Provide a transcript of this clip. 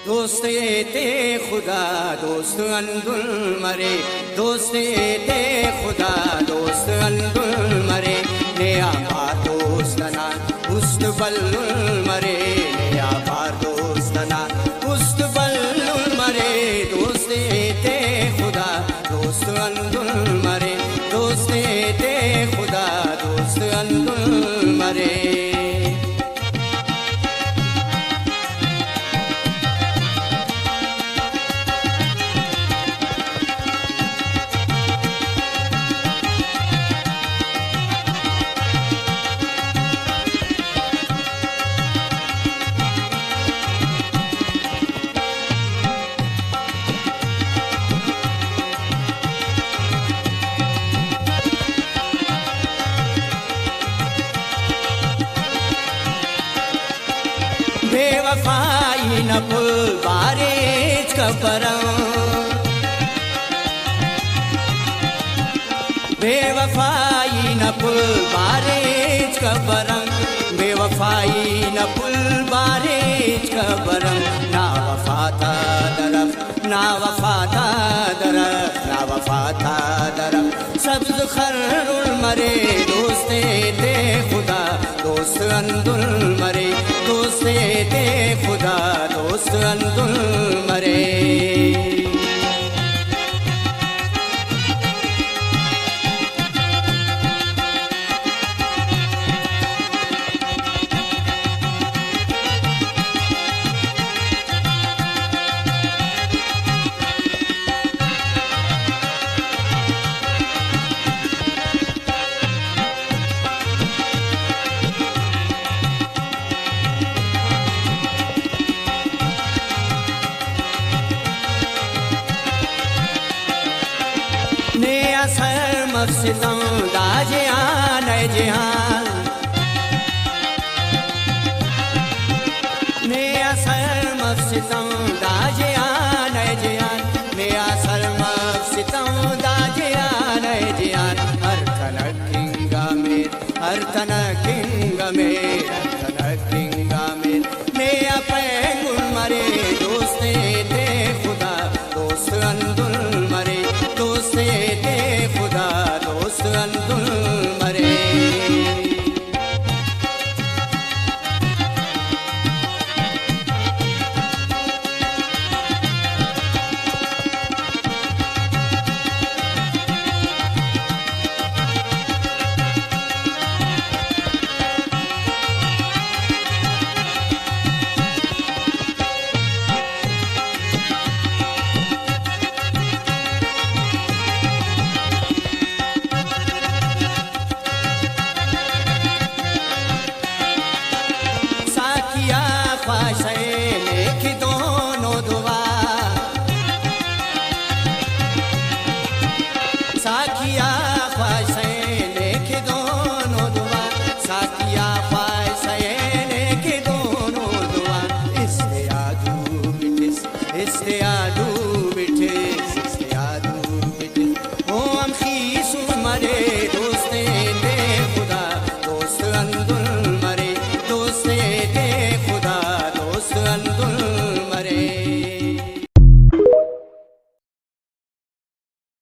दोस्त ते खुदा दोस्त अंदुल मरे दोस्त ते खुदा दोस्त अंदुल मरे नया बार दोस्तना उस्त बल्लुल मरे नया बार दोस्तना उस्त बल्लुल मरे दोस्त ते खुदा दोस्त अंदुल मरे दोस्त ते खुदा दोस्त अंदुल मरे बेवफाई न पुल बारिश कपरम बेवफाई न पुल बारिश कपरम बेवफाई न पुल बारिश कपरम ना वफाता दरफ ना वफाता दरफ ना वफाता दरफ सब्ज खरुल मरे दोस्ते ते खुदा दोस्त अंदुल मरे दोस्ते ते खुदा दोस्त अंदुल मरे सर मफसिदों दाजियान जिहान नया सर मफसिदों दाजियान जिहान नया सर मफसिदों दाजियान जिहान हर तनक किंगा मेर हर तनक किंगा मेर हर तनक किंगा मेर नया पैगुल मरे दोस्ते ते खुदा दोस्त अंदुल मरे दोस्ते ते खुदा दोस्त अंदुल मरे साकिया ख्वाहिश